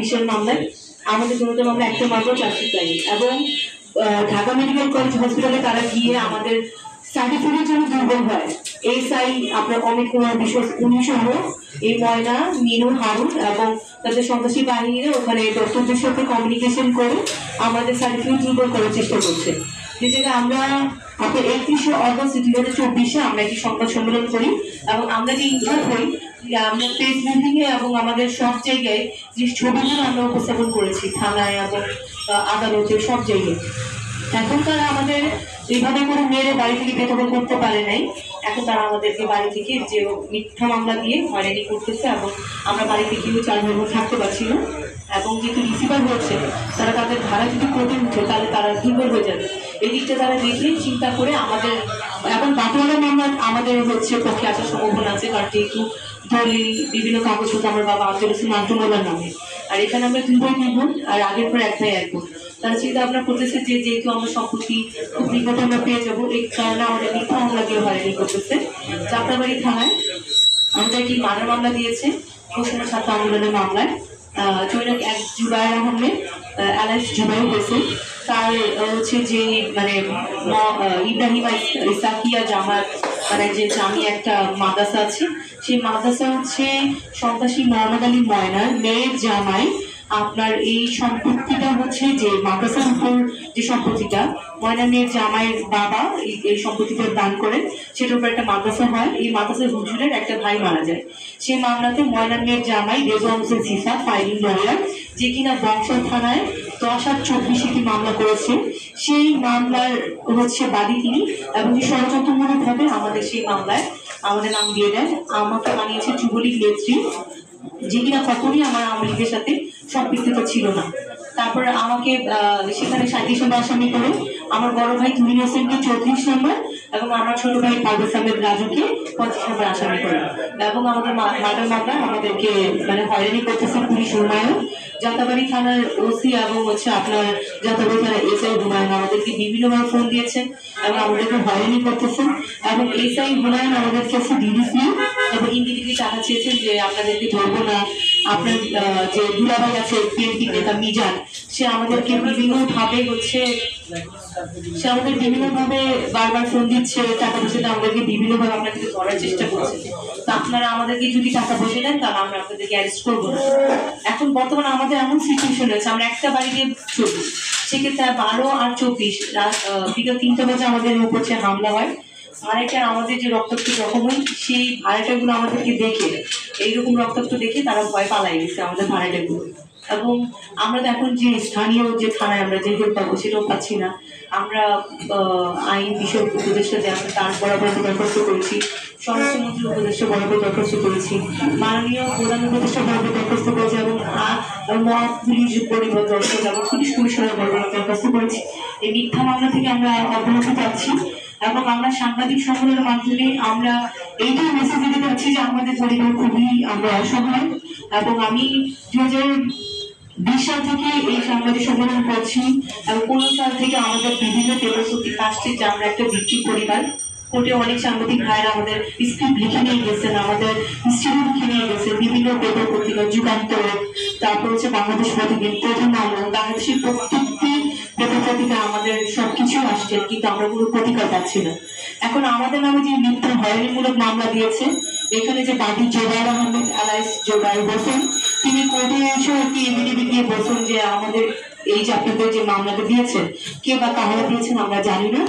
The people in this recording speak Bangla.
বিশাল মামলায় আমাদের জন্য মামলা একটা মাত্র চার্জশিট পাইনি এবং ঢাকা মেডিকেল কলেজ হসপিটালে তারা গিয়ে আমাদের সার্টিফিকেট জন্য দুর্বল হয়। এসআই আপনার অমিত কুমার বিশ্বাস উনি সহ এই ময়না মিনু হারুন এবং তাদের সন্ত্রাসী বাহিনীরা ওখানে ডক্টরদের সাথে কমিউনিকেশন করে আমাদের সার্টিফিকেট দুর্বল করার চেষ্টা করছে। যে জায়গায় আমরা আপনার 31শে অগস্ট 2024 আমরা একটি সংবাদ সম্মেলন করি এবং আমরা যে ইনভলভ হই আমরা প্রেস মিটিং এ এবং আমাদের সব জায়গায় যে ছবিগুলো আমরা উপস্থাপন করেছি থানায় এবং আদালতে সব জায়গায়। এখন তারা আমাদের এইভাবে করে মেয়েরে বাড়ি থেকে বেতন করতে পারে নাই। এখন তারা আমাদেরকে বাড়ি থেকে যে মিথ্যা মামলা দিয়ে হয়রানি করতেছে এবং আমরা বাড়িতে গিয়েও 4 বছর থাকতে পারছি না। এবং যেহেতু রিসিভার হচ্ছে তারা তাদের ধারা যদি কোর্টে উঠে তাহলে তারা দুর্বল হয়ে যাবে। এই দিকটা তারা দেখে চিন্তা করে আমাদের এখন বাটোয়ারা মামলা আমাদের হচ্ছে পক্ষে আসার সম্ভাবনা আছে, কারণ যেহেতু দলিল বিভিন্ন কাগজপত্র আমার বাবা আব্দুল হোসেন নান্টুমালার নামে, আর এখানে আমরা 2 ভাই 2 বোন আর আগের পর 1 ভাই 1 বোন। তারা চিন্তা ভাবনা করতেছে যে যেহেতু আমরা সম্পত্তি খুব নিকটে আমরা পেয়ে যাবো, এই কারণে আমাদের মিথ্যা মামলা দিয়ে হয়রানি করতেছে। যাত্রাবাড়ি থানায় আমাদের কি মার্ডার মামলা দিয়েছে ঘোষণা ছাত্র আন্দোলনের মামলায়। জৈনক 1 জুবাইর আহমেদ আলাইস জুবাইর হোসেন তার হচ্ছে যে মানে ইব্রাহিম ইসাকিয়া জামাত মানে যে জামি একটা মাদ্রাসা আছে, সেই মাদ্রাসা হচ্ছে সন্ত্রাসী মোহাম্মদ আলী ময়নার মেয়ের জামাই। আপনার এই সম্পত্তিটা হচ্ছে যে মাদ্রাসার উপর যে সম্পত্তিটা ময়না মেয়ের জামাইয়ের বাবা এই সম্পত্তিটা দান করেন, সেটার উপর একটা মাদ্রাসা হয়। এই মাদ্রাসার হুজুরের একটা ভাই মারা যায়। সেই মামলাতে ময়না মেয়ের জামাই রেজওয়ান হোসেন সিফা ফাইলিং লয়ার, যে কিনা বংশাল থানায় 10/8/24 মামলা করেছে, সেই মামলার হচ্ছে বাদী তিনি এবং ষড়যন্ত্রমূলকভাবে আমাদের সেই মামলায় আমাদের নাম দিয়ে দেন। আমাকে বানিয়েছে যুবলীগ নেত্রী, যে কিনা কখনই আমার আওয়ামী লীগের সাথে সম্পৃক্ততা ছিল না। তারপরে আমাকে সেখানে 37 নম্বর আসামি করে আমার বড় ভাই তুহিন হোসেনকে 34 নম্বর এবং আমার ছোট ভাই পারভেজ আহমেদ রাজুকে 25 নম্বর আসামি করে এবং আমাদের মার্ডার মামলায় আমাদেরকে মানে হয়রানি করতেছে পুলিশ হুমায়ুন, যাত্রাবাড়ি থানার ওসি এবং হচ্ছে আপনার যাত্রাবাড়ি থানার এসআই হুমায়ুন আমাদেরকে বিভিন্নভাবে ফোন দিয়েছেন এবং আমাদেরকে হয়রানি করতেছেন। এবং এসআই হুমায়ুন আমাদের কাছে ডিডিসি এবং ইমিডিয়েটলি টাকা চেয়েছেন যে আপনাদেরকে ধরবো না। আপনার যে দুলাভাই আছে বিএনপি নেতা মিজান, সে আমাদেরকে বিভিন্নভাবে বারবার ফোন দিচ্ছে, টাকা পয়সা আমাদেরকে বিভিন্নভাবে আপনাদেরকে ধরার চেষ্টা করছে। তো আপনারা আমাদেরকে যদি টাকা পয়সা দেন তাহলে আমরা আপনাদেরকে অ্যারেস্ট করবো না। এখন বর্তমানে আমাদের এমন সিচুয়েশন রয়েছে, আমরা একটা বাড়িতে চলি, সেক্ষেত্রে 12 আর 24 বিগত 3টা বাজে আমাদের উপর হামলা হয়। ভাড়াটার আমাদের যে রক্তাক্ত জখম হয় সেই ভাড়াটাগুলো আমাদেরকে দেখে এইরকম রক্তাক্ত দেখে তারা ভয় পালাই গেছে আমাদের ভাড়াটাগুলো। এবং আমরা এখন যে স্থানীয় যে থানায় আমরা যে হেল্প পাবো সেটাও পাচ্ছি না। আমরা আইন বিষয়ক উপদেষ্টা যে আমরা তার বরাবর দরখাস্ত করেছি, স্বরাষ্ট্রমন্ত্রী উপদেষ্টা বরাবর দরখাস্ত করেছি, মাননীয় প্রধান উপদেষ্টা বরাবর দরখাস্ত করেছি এবং পুলিশ পরিবার দর্শক এবং পুলিশ কমিশনার বরাবর দরখাস্ত করেছি। এই মিথ্যা মামলা থেকে আমরা অব্যাহতি পাচ্ছি এবং আমরা সাংবাদিক সম্মেলনের মাধ্যমে আমরা এইটাই মেসেজ দিতে চাচ্ছি যে আমাদের পরিবার খুবই আমরা অসহায়। এবং আমি 2020 সাল থেকে এই সাংবাদিক সম্মেলন করছি এবং 15 সাল থেকে আমাদের বিভিন্ন পেপার পত্রিকা আসছে যে আমরা একটা ভিত্তিক পরিবার। কোর্টে অনেক সাংবাদিক ভাইরা আমাদের স্ক্রিপ্ট লিখে নিয়ে গেছেন, আমাদের হিস্ট্রি লিখে নিয়ে গেছেন, বিভিন্ন পেপার পত্রিকা যুগান্তর, তারপর হচ্ছে বাংলাদেশ প্রতিদিন, প্রথম আলো, বাংলাদেশের প্রত্যেকটি পেপার পত্রিকা আমাদের সবকিছু আসছে, কিন্তু আমরা কোনো প্রতিকার পাচ্ছি না। এখন আমাদের নামে যে মিথ্যা হয়রানিমূলক মামলা দিয়েছে, এখানে যে বাদী জোবাইর আহমেদ আলাইস জোবাইর হোসেন, তিনি কোর্টে এসে কি এমডিবি দিয়ে বলছেন যে আমাদের এই যে আপনাদের যে মামলাটা দিয়েছেন কে বা কাহারা দিয়েছেন আমরা জানি না,